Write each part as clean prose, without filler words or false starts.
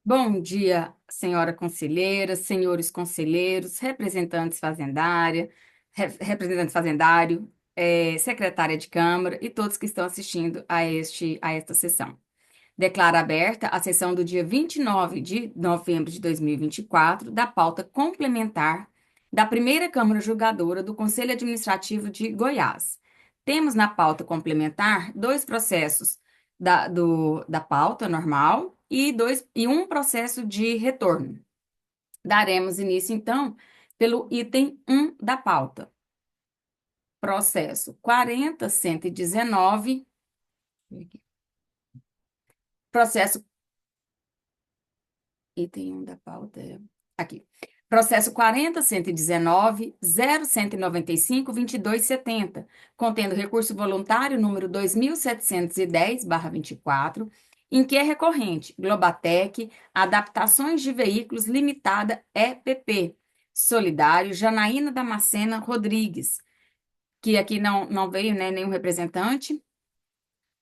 Bom dia, senhora conselheira, senhores conselheiros, representantes fazendário, secretária de Câmara e todos que estão assistindo a esta sessão. Declaro aberta a sessão do dia 29 de novembro de 2024 da pauta complementar da primeira Câmara Julgadora do Conselho Administrativo de Goiás. Temos na pauta complementar dois processos da pauta normal e um processo de retorno. Daremos início, então, pelo item 1 da pauta. Processo 40119. Processo Item 1 da pauta é aqui. Processo 40.119.0195.2270, contendo recurso voluntário número 2710/24, em que é recorrente Globatec, Adaptações de Veículos Limitada EPP, Solidário Janaína Damascena Rodrigues, que aqui não veio, né, nenhum representante.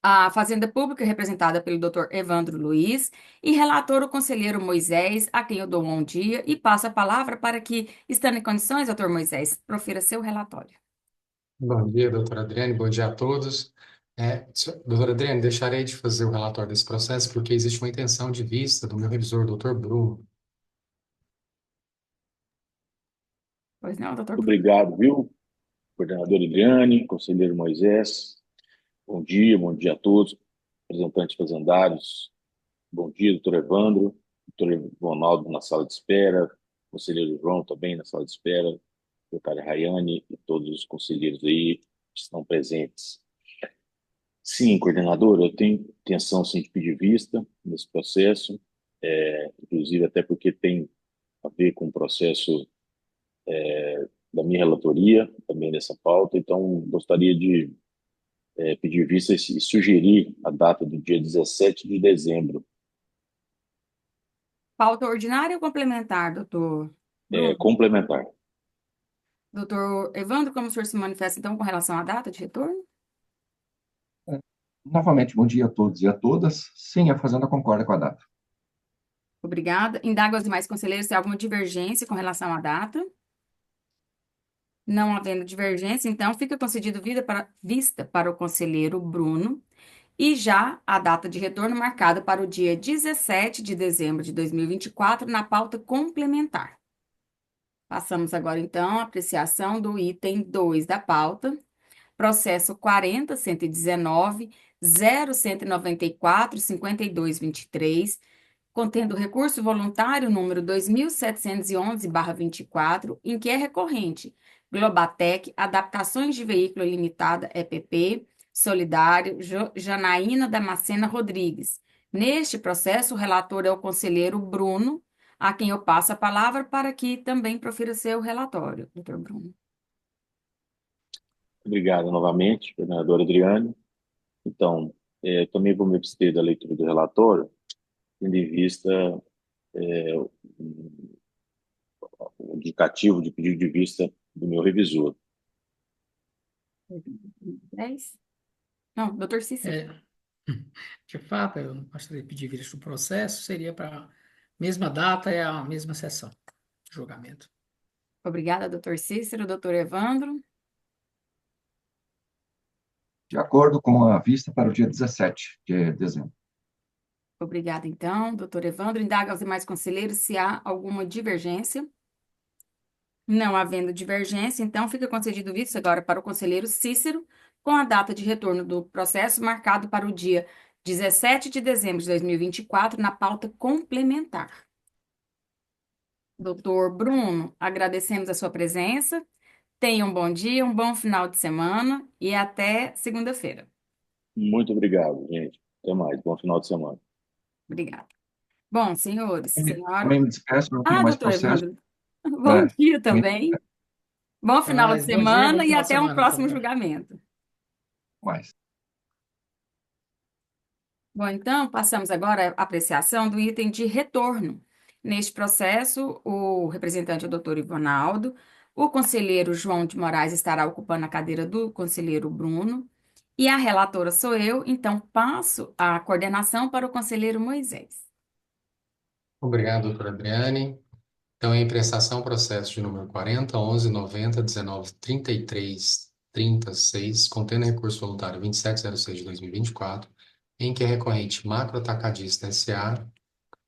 A Fazenda Pública, representada pelo Dr. Evandro Luiz, e relator o conselheiro Moisés, a quem eu dou um bom dia, e passo a palavra para que, estando em condições, doutor Moisés, profira seu relatório. Bom dia, doutora Adriane. Bom dia a todos. Doutora Adriane, deixarei de fazer o relatório desse processo porque existe uma intenção de vista do meu revisor, doutor Bruno. Pois não, doutor Bruno. Obrigado, viu? Coordenador Eliane, conselheiro Moisés, bom dia a todos, representantes fazendários, bom dia, doutor Evandro, doutor Ronaldo na sala de espera, conselheiro João também na sala de espera, secretária Rayane e todos os conselheiros aí que estão presentes. Sim, coordenador, eu tenho intenção, sim, de pedir vista nesse processo, inclusive até porque tem a ver com o processo da minha relatoria, também nessa pauta, então gostaria de pedir vista e sugerir a data do dia 17 de dezembro, Pauta ordinária ou complementar, doutor Bruno? complementar. Doutor Evandro, como o senhor se manifesta, então, com relação à data de retorno? Novamente, bom dia a todos e a todas. Sim, a Fazenda concorda com a data. Obrigada. Indago aos demais conselheiros se há alguma divergência com relação à data. Não havendo divergência, então, fica concedido vista para o conselheiro Bruno. E já a data de retorno marcada para o dia 17 de dezembro de 2024 na pauta complementar. Passamos agora, então, à apreciação do item 2 da pauta, processo 40.119.0194.5223, contendo recurso voluntário número 2711/24, em que é recorrente Globatec, Adaptações de Veículo Limitada EPP, Solidário, Janaína Damascena Rodrigues. Neste processo, o relator é o conselheiro Bruno, a quem eu passo a palavra para que também profira seu relatório, doutor Bruno. Obrigado novamente, coordenador Adriane. Então, também vou me abster da leitura do relatório, tendo em vista o indicativo de pedido de vista do meu revisor. 10? Não, doutor Cícero. De fato, eu não gostaria de pedir vista do processo, seria para a mesma data e a mesma sessão de julgamento. Obrigada, doutor Cícero. Doutor Evandro. De acordo com a vista para o dia 17 de dezembro. Obrigada, então, doutor Evandro. Indaga aos demais conselheiros se há alguma divergência. Não havendo divergência, então fica concedido visto agora para o conselheiro Cícero, com a data de retorno do processo marcado para o dia 17 de dezembro de 2024, na pauta complementar. Doutor Bruno, agradecemos a sua presença. Tenha um bom dia, um bom final de semana e até segunda-feira. Muito obrigado, gente. Até mais. Bom final de semana. Obrigada. Bom, senhores, senhora. Também me despeço, não tenho mais Doutor processo. Evandro, bom dia Também também. Bom Até final de mais. Bom dia, bom semana e final de até um semana. próximo julgamento. mais. Bom, então, passamos agora à apreciação do item de retorno. Neste processo, o representante é o doutor Ivonaldo, o conselheiro João de Moraes estará ocupando a cadeira do conselheiro Bruno, e a relatora sou eu, então passo a coordenação para o conselheiro Moisés. Obrigado, doutora Adriane. Então, em prestação, processo de número 40, 11, 90, 19, 33, 36, contendo recurso voluntário 2706 de 2024, em que a recorrente Macro Atacadista S.A.,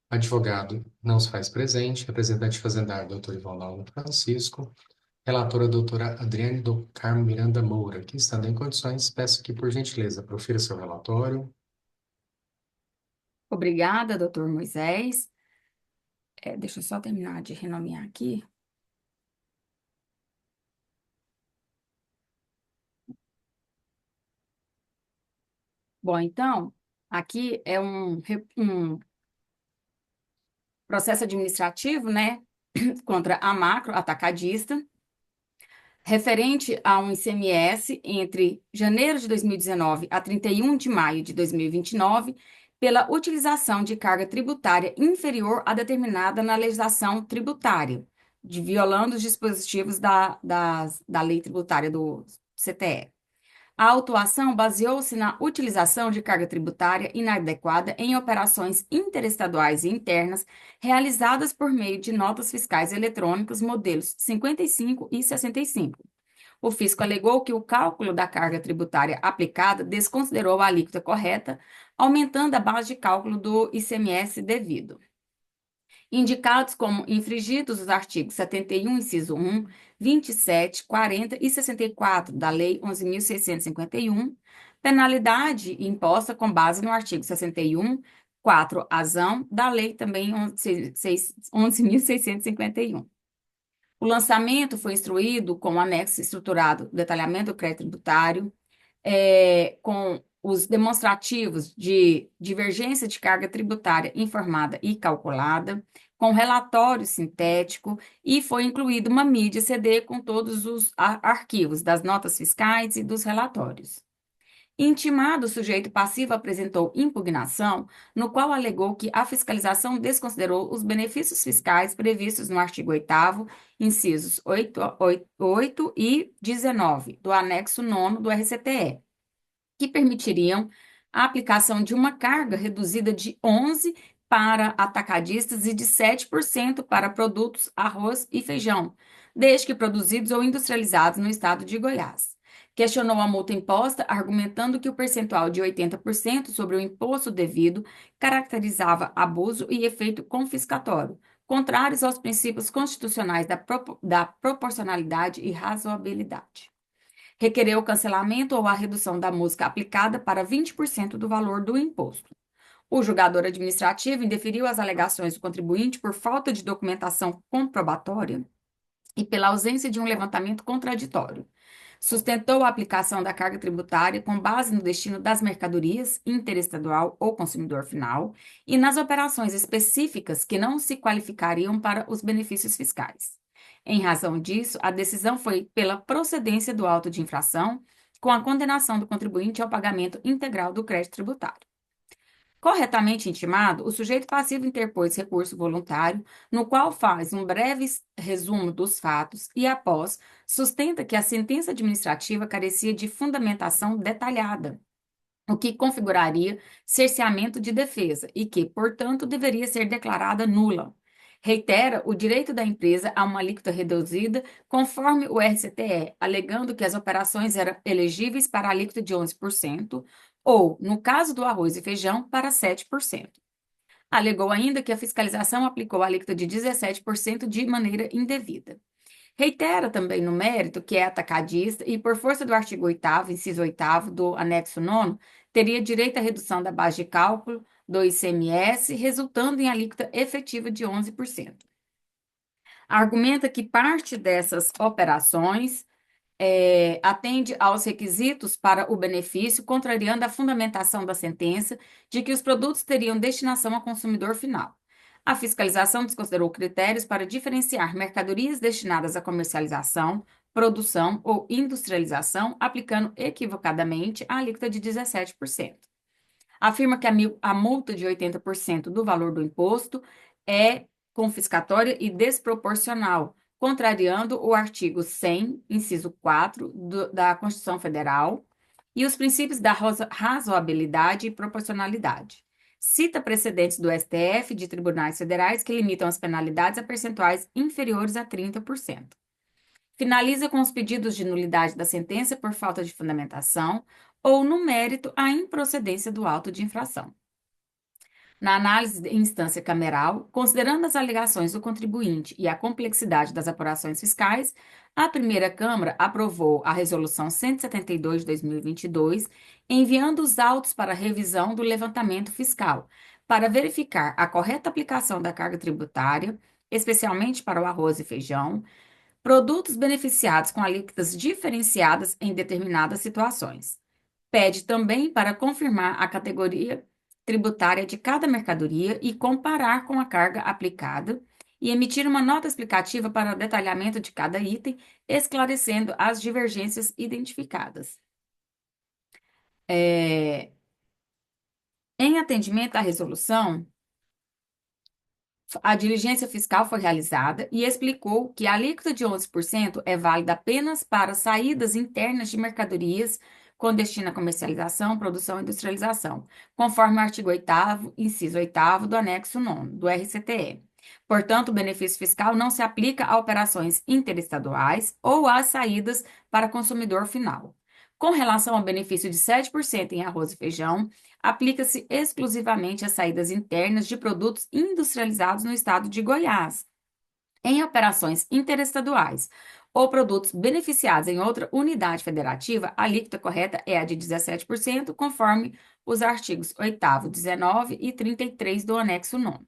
advogado não se faz presente, representante fazendário, doutor Ivaldo Francisco, relatora, doutora Adriane do Carmo Miranda Moura, que estando em condições, peço que, por gentileza, profira seu relatório. Obrigada, doutor Moisés. Deixa eu só terminar de renomear aqui. Bom, então, aqui é um processo administrativo, né, contra a Macro Atacadista, referente a um ICMS entre janeiro de 2019 a 31 de maio de 2029, pela utilização de carga tributária inferior a determinada na legislação tributária, violando os dispositivos da lei tributária do CTE. A autuação baseou-se na utilização de carga tributária inadequada em operações interestaduais e internas realizadas por meio de notas fiscais eletrônicas modelos 55 e 65. O fisco alegou que o cálculo da carga tributária aplicada desconsiderou a alíquota correta, aumentando a base de cálculo do ICMS devido. Indicados como infringidos os artigos 71, inciso 1, 27, 40 e 64 da Lei 11.651, penalidade imposta com base no artigo 61, 4-azão, da Lei também 11.651. O lançamento foi instruído com o anexo estruturado, detalhamento do crédito tributário, com os demonstrativos de divergência de carga tributária informada e calculada, com relatório sintético, e foi incluído uma mídia CD com todos os arquivos das notas fiscais e dos relatórios. Intimado, o sujeito passivo apresentou impugnação, no qual alegou que a fiscalização desconsiderou os benefícios fiscais previstos no artigo 8º, incisos 8 e 19, do anexo 9º do RCTE, que permitiriam a aplicação de uma carga reduzida de 11% para atacadistas e de 7% para produtos arroz e feijão, desde que produzidos ou industrializados no estado de Goiás. Questionou a multa imposta, argumentando que o percentual de 80% sobre o imposto devido caracterizava abuso e efeito confiscatório, contrários aos princípios constitucionais da proporcionalidade e razoabilidade. Requereu o cancelamento ou a redução da música aplicada para 20% do valor do imposto. O julgador administrativo indeferiu as alegações do contribuinte por falta de documentação comprobatória e pela ausência de um levantamento contraditório. Sustentou a aplicação da carga tributária com base no destino das mercadorias, interestadual ou consumidor final, e nas operações específicas que não se qualificariam para os benefícios fiscais. Em razão disso, a decisão foi pela procedência do auto de infração, com a condenação do contribuinte ao pagamento integral do crédito tributário. Corretamente intimado, o sujeito passivo interpôs recurso voluntário, no qual faz um breve resumo dos fatos e, após, sustenta que a sentença administrativa carecia de fundamentação detalhada, o que configuraria cerceamento de defesa e que, portanto, deveria ser declarada nula. Reitera o direito da empresa a uma alíquota reduzida, conforme o RCTE, alegando que as operações eram elegíveis para a alíquota de 11%, ou, no caso do arroz e feijão, para 7%. Alegou ainda que a fiscalização aplicou a alíquota de 17% de maneira indevida. Reitera também no mérito que é atacadista e, por força do artigo 8º, inciso 8º do anexo 9º, teria direito à redução da base de cálculo do ICMS, resultando em alíquota efetiva de 11%. Argumenta que parte dessas operações atende aos requisitos para o benefício, contrariando a fundamentação da sentença de que os produtos teriam destinação ao consumidor final. A fiscalização desconsiderou critérios para diferenciar mercadorias destinadas à comercialização, produção ou industrialização, aplicando equivocadamente a alíquota de 17%. Afirma que a multa de 80% do valor do imposto é confiscatória e desproporcional, contrariando o artigo 100, inciso 4, da Constituição Federal e os princípios da razoabilidade e proporcionalidade. Cita precedentes do STF de tribunais federais que limitam as penalidades a percentuais inferiores a 30%. Finaliza com os pedidos de nulidade da sentença por falta de fundamentação ou, no mérito, a improcedência do auto de infração. Na análise em instância cameral, considerando as alegações do contribuinte e a complexidade das apurações fiscais, a primeira Câmara aprovou a Resolução 172 de 2022, enviando os autos para revisão do levantamento fiscal, para verificar a correta aplicação da carga tributária, especialmente para o arroz e feijão, produtos beneficiados com alíquotas diferenciadas em determinadas situações. Pede também para confirmar a categoria tributária de cada mercadoria e comparar com a carga aplicada, e emitir uma nota explicativa para o detalhamento de cada item, esclarecendo as divergências identificadas. Em atendimento à resolução, a diligência fiscal foi realizada e explicou que a alíquota de 11% é válida apenas para saídas internas de mercadorias com destino à comercialização, produção e industrialização, conforme o artigo 8º, inciso 8º do anexo 9 do RCTE. Portanto, o benefício fiscal não se aplica a operações interestaduais ou às saídas para consumidor final. Com relação ao benefício de 7% em arroz e feijão, aplica-se exclusivamente às saídas internas de produtos industrializados no estado de Goiás. Em operações interestaduais ou produtos beneficiados em outra unidade federativa, a alíquota correta é a de 17%, conforme os artigos 8º, 19 e 33 do anexo 9.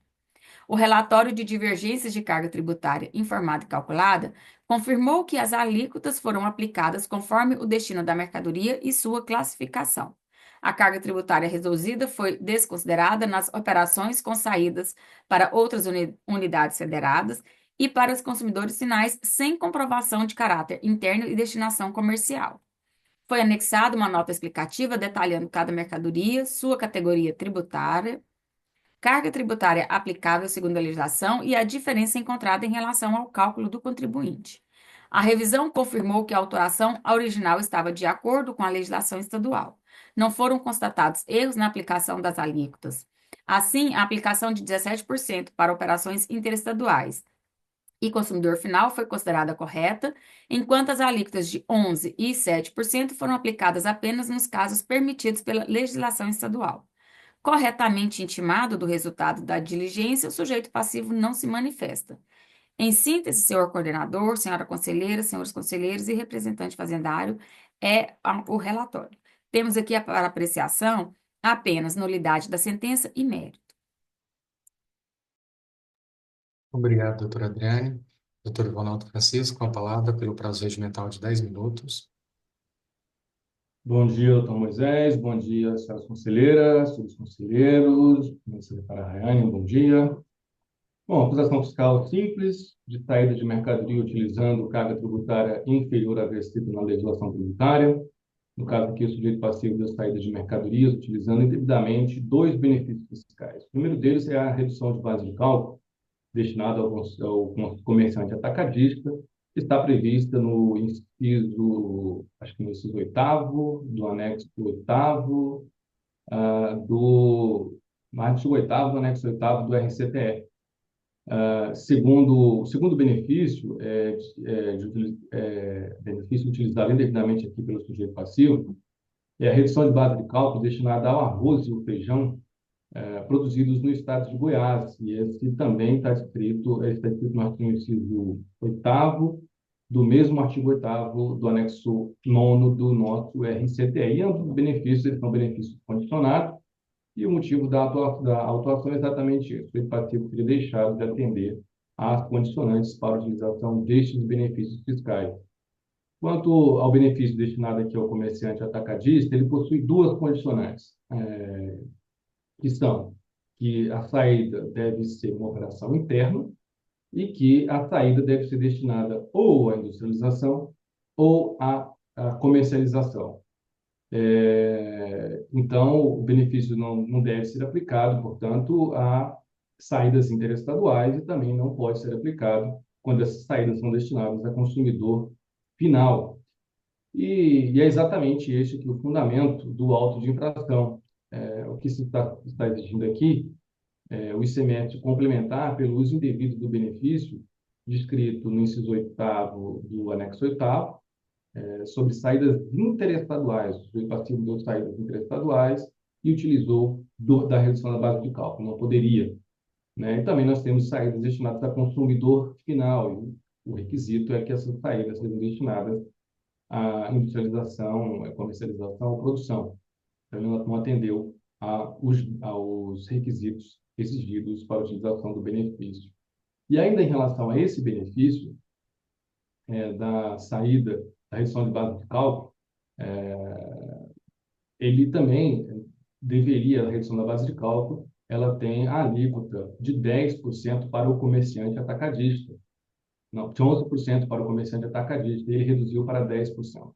O relatório de divergências de carga tributária informada e calculada confirmou que as alíquotas foram aplicadas conforme o destino da mercadoria e sua classificação. A carga tributária reduzida foi desconsiderada nas operações com saídas para outras unidades federadas e para os consumidores finais sem comprovação de caráter interno e destinação comercial. Foi anexada uma nota explicativa detalhando cada mercadoria, sua categoria tributária, carga tributária aplicável segundo a legislação e a diferença encontrada em relação ao cálculo do contribuinte. A revisão confirmou que a autuação original estava de acordo com a legislação estadual. Não foram constatados erros na aplicação das alíquotas. Assim, a aplicação de 17% para operações interestaduais e consumidor final foi considerada correta, enquanto as alíquotas de 11% e 7% foram aplicadas apenas nos casos permitidos pela legislação estadual. Corretamente intimado do resultado da diligência, o sujeito passivo não se manifesta. Em síntese, senhor coordenador, senhora conselheira, senhores conselheiros e representante fazendário, o relatório. Temos aqui para apreciação apenas nulidade da sentença e mérito. Obrigado, doutora Adriane. Doutor Ronaldo Francisco, com a palavra pelo prazo regimental de 10 minutos. Bom dia, doutor Moisés. Bom dia, senhoras conselheiras, senhores conselheiros, minha secretária Rayane, bom dia. Bom, acusação fiscal simples, de saída de mercadoria utilizando carga tributária inferior à restrita na legislação tributária. No caso aqui, o sujeito passivo da saída de mercadorias utilizando indevidamente dois benefícios fiscais. O primeiro deles é a redução de base de cálculo destinada ao comerciante atacadista, que está prevista no inciso, acho que no inciso 8º, do anexo 8º, no artigo 8º, do anexo 8º do RCTE. Segundo benefício, benefício utilizado indevidamente aqui pelo sujeito passivo, é a redução de base de cálculo destinada ao arroz e ao feijão produzidos no estado de Goiás. E esse também está escrito no artigo inciso 8º, do mesmo artigo 8º do anexo 9 do nosso RCTE. E ambos os benefícios são benefícios condicionados, e o motivo da autuação é exatamente isso. O passivo teria deixado de atender às condicionantes para a utilização destes benefícios fiscais. Quanto ao benefício destinado aqui ao comerciante atacadista, ele possui duas condicionantes, que são que a saída deve ser uma operação interna e que a saída deve ser destinada ou à industrialização ou à comercialização. Então, o benefício não deve ser aplicado, portanto, a saídas interestaduais e também não pode ser aplicado quando essas saídas são destinadas a consumidor final. E é exatamente este que é o fundamento do auto de infração. que se está exigindo aqui o ICMS complementar pelo uso indevido do benefício, descrito no inciso 8º do anexo 8º, sobre saídas interestaduais. O sujeito passivo deu saídas interestaduais e utilizou da redução da base de cálculo, não poderia, né? E também nós temos saídas destinadas a consumidor final, e o requisito é que essas saídas sejam destinadas à industrialização, à comercialização, à produção. Então, ela não atendeu aos requisitos exigidos para a utilização do benefício. E ainda em relação a esse benefício, da saída, da redução de base de cálculo, ele também deveria, a redução da base de cálculo, ela tem a alíquota de 10% para o comerciante atacadista. Não, de 11% para o comerciante atacadista, e ele reduziu para 10%.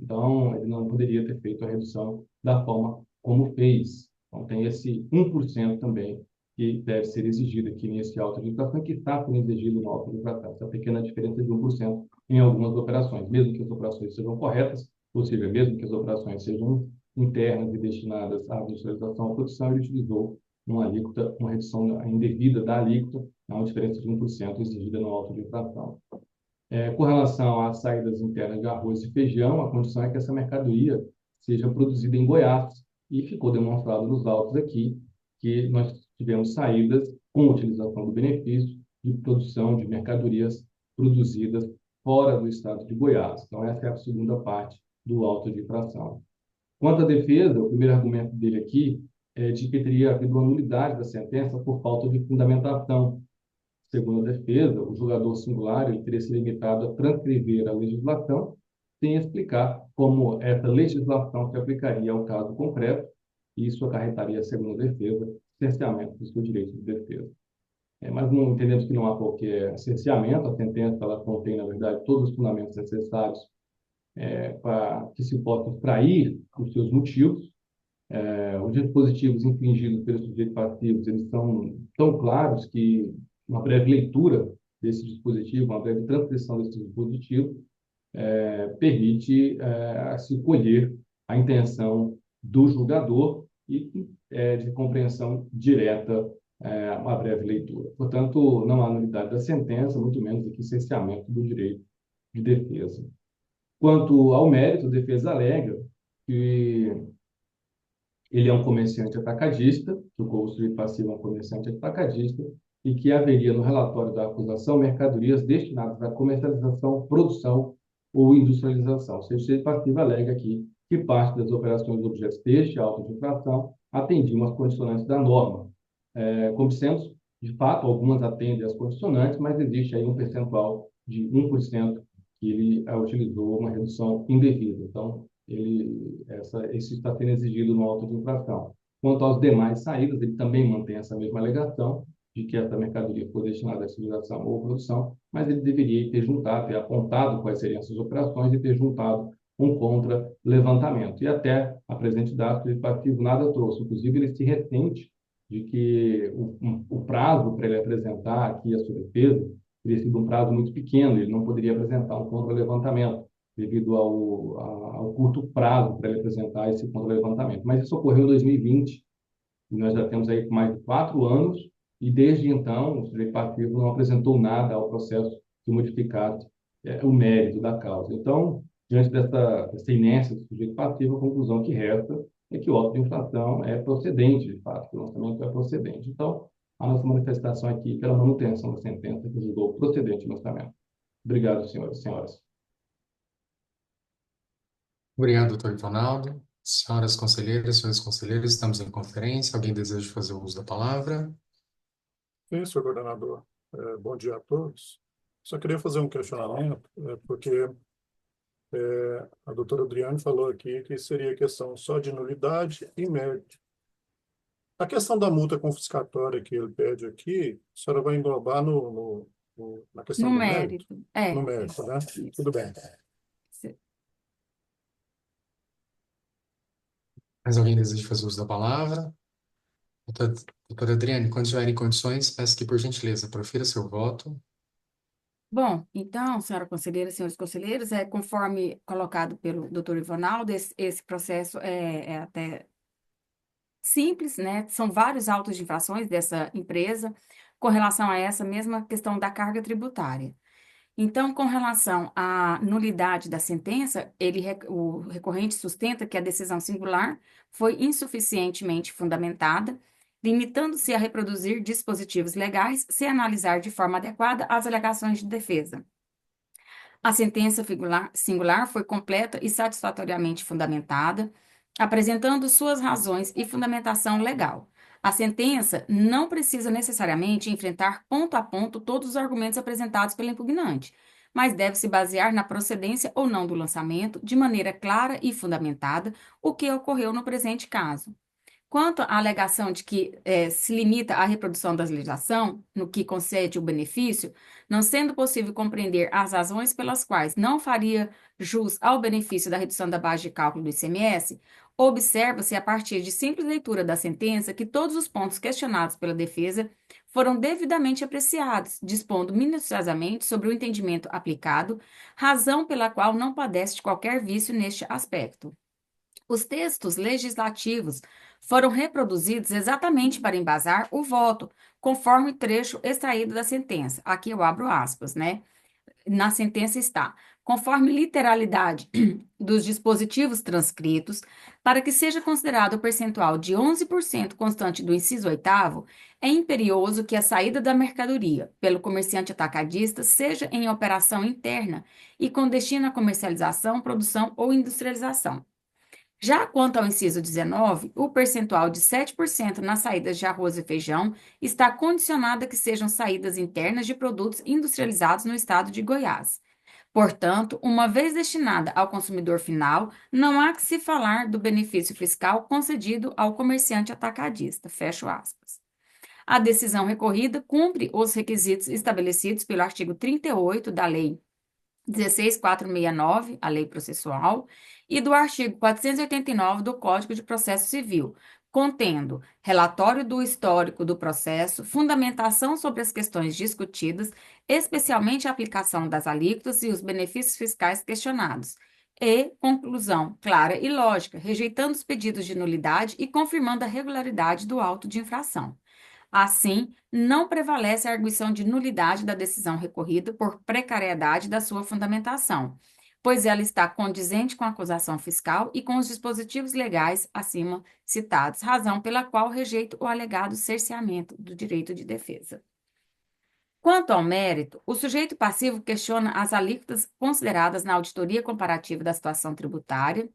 Então, ele não poderia ter feito a redução da forma como fez. Então, tem esse 1% também que deve ser exigido aqui nesse auto de infração, que está sendo exigido no auto de infração. Essa pequena diferença de 1% em algumas operações, mesmo que as operações sejam corretas, ou seja, mesmo que as operações sejam internas e destinadas à industrialização ou produção, ele utilizou uma alíquota, uma redução indevida da alíquota, uma diferença de 1% exigida no auto de infração. Com relação às saídas internas de arroz e feijão, a condição é que essa mercadoria seja produzida em Goiás. E ficou demonstrado nos autos aqui que nós tivemos saídas com utilização do benefício de produção de mercadorias produzidas fora do estado de Goiás. Então, essa é a segunda parte do auto de infração. Quanto à defesa, o primeiro argumento dele aqui é de que teria havido uma nulidade da sentença por falta de fundamentação. Segundo a defesa, o julgador singular ele teria se limitado a transcrever a legislação sem explicar como essa legislação se aplicaria ao caso concreto, e isso acarretaria, segundo a defesa, cerceamento do seu direito de defesa. Mas não entendemos que não há qualquer cerceamento, a sentença ela contém, na verdade, todos os fundamentos necessários para que se possa extrair os seus motivos. Os dispositivos infringidos pelos sujeitos passivos, eles são tão claros que uma breve leitura desse dispositivo, uma breve transcrição desse dispositivo, permite se colher a intenção do julgador e de compreensão direta uma breve leitura. Portanto, não há nulidade da sentença, muito menos aqui cerceamento do direito de defesa. Quanto ao mérito, a defesa alega que ele é um comerciante atacadista, que o sujeito passivo é um comerciante atacadista, e que haveria no relatório da acusação mercadorias destinadas à comercialização, produção ou industrialização. O sujeito passivo alega aqui que parte das operações objetos deste auto de infração atendiam às condicionantes da norma. Como sendo, de fato, algumas atendem às condicionantes, mas existe aí um percentual de 1% que ele utilizou uma redução indevida. Então, esse está sendo exigido no auto de infração. Quanto às demais saídas, ele também mantém essa mesma alegação de que essa mercadoria foi destinada à utilização ou produção, mas ele deveria ter juntado, ter apontado quais seriam essas operações e ter juntado um contra-levantamento. E até a presente data, o passivo nada trouxe. Inclusive, ele se ressente de que o prazo para ele apresentar aqui a sua defesa teria sido um prazo muito pequeno, ele não poderia apresentar um contra-levantamento devido ao curto prazo para ele apresentar esse contra-levantamento. Mas isso ocorreu em 2020, e nós já temos aí mais de 4 anos, e desde então o sujeito passivo não apresentou nada ao processo que modificasse o mérito da causa. Então, diante dessa inércia do sujeito passivo, a conclusão que resta é que o auto de infração é procedente, de fato, que o lançamento é procedente. Então, a nossa manifestação aqui pela manutenção da sentença que julgou procedente o lançamento. Obrigado, senhoras e senhores. Obrigado, doutor Ronaldo. Senhoras conselheiras, senhores conselheiros, estamos em conferência. Alguém deseja fazer uso da palavra? Sim, senhor coordenador. Bom dia a todos. Só queria fazer um questionamento, porque a doutora Adriane falou aqui que seria questão só de nulidade e mérito. A questão da multa confiscatória que ele pede aqui, a senhora vai englobar na questão No do mérito? mérito. No mérito, né? Tudo bem. Mais alguém deseja fazer uso da palavra? Doutora Adriane, quando estiver em condições, peço que, por gentileza, profira seu voto. Bom, então, senhora conselheira, senhores conselheiros, conforme colocado pelo doutor Ivonaldo, esse processo é até simples, né? São vários autos de infrações dessa empresa com relação a essa mesma questão da carga tributária. Então, com relação à nulidade da sentença, o recorrente sustenta que a decisão singular foi insuficientemente fundamentada, limitando-se a reproduzir dispositivos legais sem analisar de forma adequada as alegações de defesa. A sentença singular foi completa e satisfatoriamente fundamentada, apresentando suas razões e fundamentação legal. A sentença não precisa necessariamente enfrentar ponto a ponto todos os argumentos apresentados pelo impugnante, mas deve se basear na procedência ou não do lançamento, de maneira clara e fundamentada, o que ocorreu no presente caso. Quanto à alegação de que se limita à reprodução da legislação, no que concede o benefício, não sendo possível compreender as razões pelas quais não faria jus ao benefício da redução da base de cálculo do ICMS, observa-se, a partir de simples leitura da sentença, que todos os pontos questionados pela defesa foram devidamente apreciados, dispondo minuciosamente sobre o entendimento aplicado, razão pela qual não padece de qualquer vício neste aspecto. Os textos legislativos foram reproduzidos exatamente para embasar o voto, conforme o trecho extraído da sentença. Aqui eu abro aspas, né? Na sentença está, conforme literalidade dos dispositivos transcritos, para que seja considerado o percentual de 11% constante do inciso 8º, é imperioso que a saída da mercadoria pelo comerciante atacadista seja em operação interna e com destino à comercialização, produção ou industrialização. Já quanto ao inciso 19, o percentual de 7% nas saídas de arroz e feijão está condicionado a que sejam saídas internas de produtos industrializados no estado de Goiás. Portanto, uma vez destinada ao consumidor final, não há que se falar do benefício fiscal concedido ao comerciante atacadista. Fecho aspas. A decisão recorrida cumpre os requisitos estabelecidos pelo artigo 38 da Lei 16.469, a Lei Processual, e do artigo 489 do Código de Processo Civil, contendo relatório do histórico do processo, fundamentação sobre as questões discutidas, especialmente a aplicação das alíquotas e os benefícios fiscais questionados, e conclusão clara e lógica, rejeitando os pedidos de nulidade e confirmando a regularidade do auto de infração. Assim, não prevalece a arguição de nulidade da decisão recorrida por precariedade da sua fundamentação, pois ela está condizente com a acusação fiscal e com os dispositivos legais acima citados, razão pela qual rejeito o alegado cerceamento do direito de defesa. Quanto ao mérito, o sujeito passivo questiona as alíquotas consideradas na auditoria comparativa da situação tributária,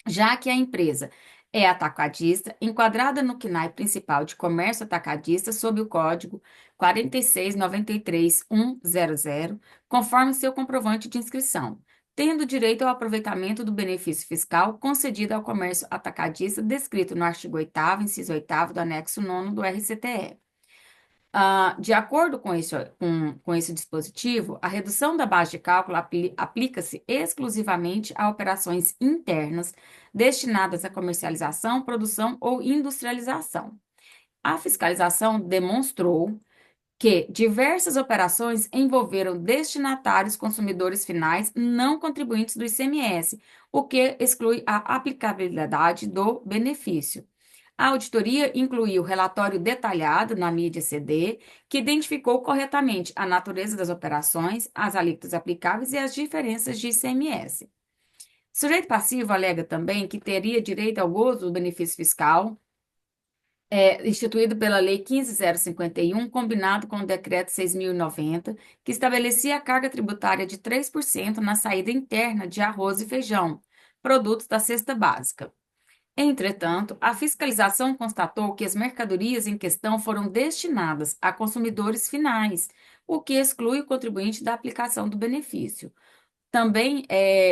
já que a empresa é atacadista, enquadrada no CNAE principal de comércio atacadista sob o código 46.93.100, conforme seu comprovante de inscrição, tendo direito ao aproveitamento do benefício fiscal concedido ao comércio atacadista descrito no artigo 8º, inciso 8º do anexo 9º do RCTE. De acordo com esse dispositivo, a redução da base de cálculo aplica-se exclusivamente a operações internas destinadas à comercialização, produção ou industrialização. A fiscalização demonstrou que diversas operações envolveram destinatários consumidores finais não contribuintes do ICMS, o que exclui a aplicabilidade do benefício. A auditoria incluiu relatório detalhado na mídia CD, que identificou corretamente a natureza das operações, as alíquotas aplicáveis e as diferenças de ICMS. O sujeito passivo alega também que teria direito ao gozo do benefício fiscal instituído pela Lei 15.051, combinado com o Decreto 6.090, que estabelecia a carga tributária de 3% na saída interna de arroz e feijão, produtos da cesta básica. Entretanto, a fiscalização constatou que as mercadorias em questão foram destinadas a consumidores finais, o que exclui o contribuinte da aplicação do benefício. Também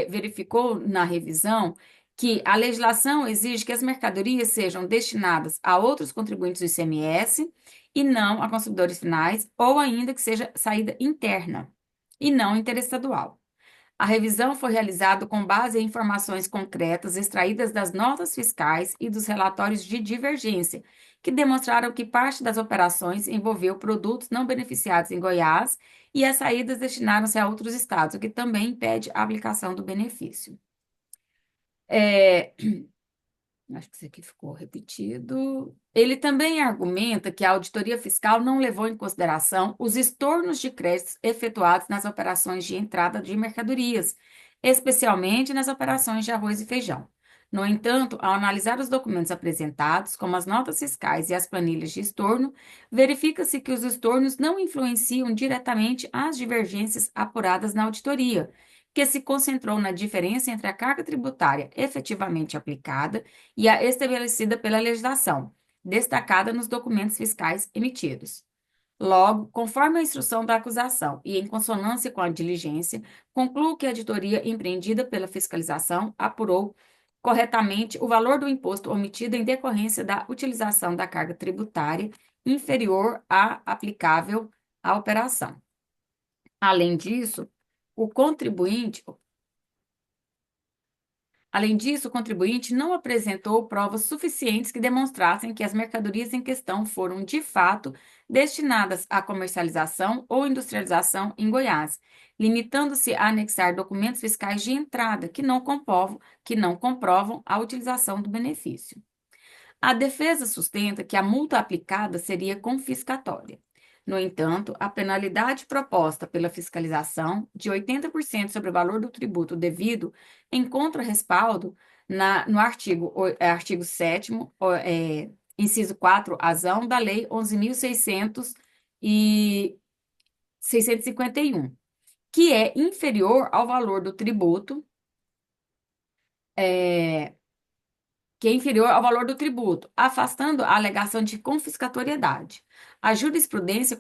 verificou na revisão que a legislação exige que as mercadorias sejam destinadas a outros contribuintes do ICMS e não a consumidores finais, ou ainda que seja saída interna e não interestadual. A revisão foi realizada com base em informações concretas extraídas das notas fiscais e dos relatórios de divergência, que demonstraram que parte das operações envolveu produtos não beneficiados em Goiás e as saídas destinaram-se a outros estados, o que também impede a aplicação do benefício. Acho que isso aqui ficou repetido. Ele também argumenta que a auditoria fiscal não levou em consideração os estornos de créditos efetuados nas operações de entrada de mercadorias, especialmente nas operações de arroz e feijão. No entanto, ao analisar os documentos apresentados, como as notas fiscais e as planilhas de estorno, verifica-se que os estornos não influenciam diretamente as divergências apuradas na auditoria, que se concentrou na diferença entre a carga tributária efetivamente aplicada e a estabelecida pela legislação, destacada nos documentos fiscais emitidos. Logo, conforme a instrução da acusação e em consonância com a diligência, concluo que a auditoria empreendida pela fiscalização apurou corretamente o valor do imposto omitido em decorrência da utilização da carga tributária inferior à aplicável à operação. Além disso, o contribuinte Além disso, o contribuinte não apresentou provas suficientes que demonstrassem que as mercadorias em questão foram, de fato, destinadas à comercialização ou industrialização em Goiás, limitando-se a anexar documentos fiscais de entrada que não comprovam a utilização do benefício. A defesa sustenta que a multa aplicada seria confiscatória. No entanto, a penalidade proposta pela fiscalização, de 80% sobre o valor do tributo devido, encontra respaldo no artigo 7º, inciso 4, azão, da Lei 11.651, que é inferior ao valor do tributo, afastando a alegação de confiscatoriedade. A jurisprudência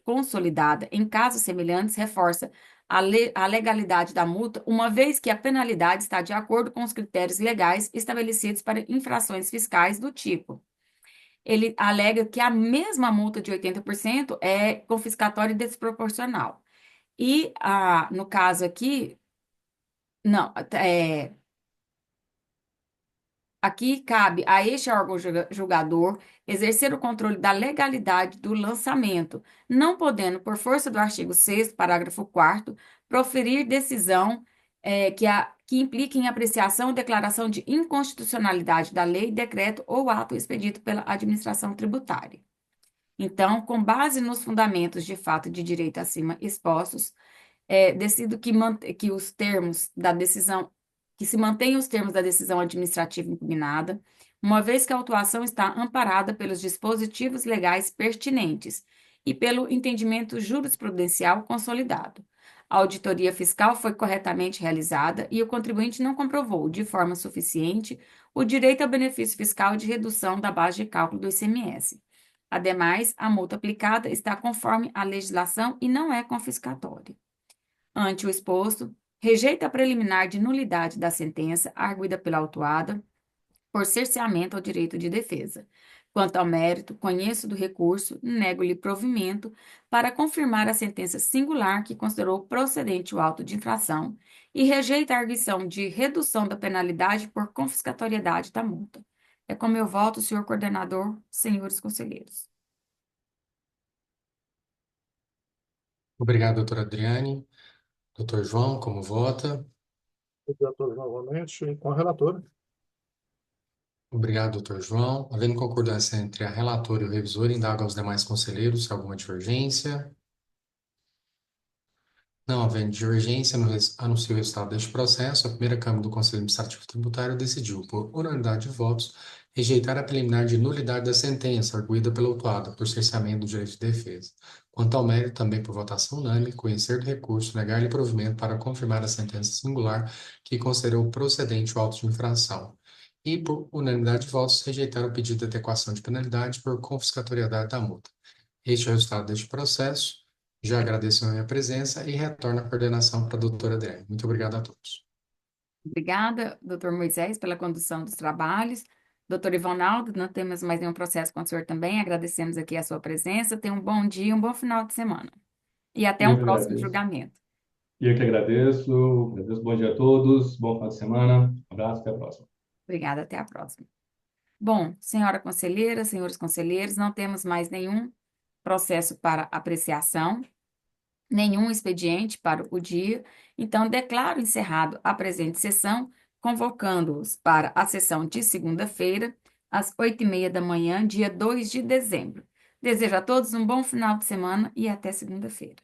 consolidada em casos semelhantes reforça a legalidade da multa, uma vez que a penalidade está de acordo com os critérios legais estabelecidos para infrações fiscais do tipo. Ele alega que a mesma multa de 80% é confiscatória e desproporcional. E, no caso aqui, não, aqui cabe a este órgão julgador exercer o controle da legalidade do lançamento, não podendo, por força do artigo 6º, parágrafo 4º, proferir decisão que implique em apreciação ou declaração de inconstitucionalidade da lei, decreto ou ato expedito pela administração tributária. Então, com base nos fundamentos de fato e de direito acima expostos, decido que os termos da decisão que se mantenham os termos da decisão administrativa impugnada, uma vez que a autuação está amparada pelos dispositivos legais pertinentes e pelo entendimento jurisprudencial consolidado. A auditoria fiscal foi corretamente realizada e o contribuinte não comprovou, de forma suficiente, o direito ao benefício fiscal de redução da base de cálculo do ICMS. Ademais, a multa aplicada está conforme a legislação e não é confiscatória. Ante o exposto, rejeita a preliminar de nulidade da sentença arguida pela autuada por cerceamento ao direito de defesa. Quanto ao mérito, conheço do recurso, nego-lhe provimento para confirmar a sentença singular que considerou procedente o auto de infração e rejeita a arguição de redução da penalidade por confiscatoriedade da multa. É como eu voto, senhor coordenador, senhores conselheiros. Obrigado, doutora Adriane. Doutor João, como vota? Obrigado novamente com a relatora. Obrigado, doutor João. Havendo concordância entre a relatora e o revisor, indago aos demais conselheiros se há alguma divergência. Não havendo divergência, anuncio o resultado deste processo. A primeira Câmara do Conselho Administrativo Tributário decidiu, por unanimidade de votos, rejeitar a preliminar de nulidade da sentença arguida pela autuada por cerceamento do direito de defesa. Quanto ao mérito, também por votação unânime, conhecer do recurso, negar-lhe provimento para confirmar a sentença singular que considerou procedente o auto de infração. E, por unanimidade de votos, rejeitar o pedido de adequação de penalidade por confiscatoriedade da multa. Este é o resultado deste processo. Já agradeço a minha presença e retorno a coordenação para a doutora Adriane. Muito obrigado a todos. Obrigada, doutor Moisés, pela condução dos trabalhos. Doutor Ivonaldo, não temos mais nenhum processo com o senhor também. Agradecemos aqui a sua presença. Tenha um bom dia, um bom final de semana. E até Eu um que próximo agradeço. julgamento. Eu que agradeço. Bom dia a todos. Bom final de semana. Um abraço, até a próxima. Obrigada, até a próxima. Bom, senhora conselheira, senhores conselheiros, não temos mais nenhum processo para apreciação, nenhum expediente para o dia, então declaro encerrado a presente sessão convocando-os para a sessão de segunda-feira, às 8h30 da manhã, dia 2 de dezembro. Desejo a todos um bom final de semana e até segunda-feira.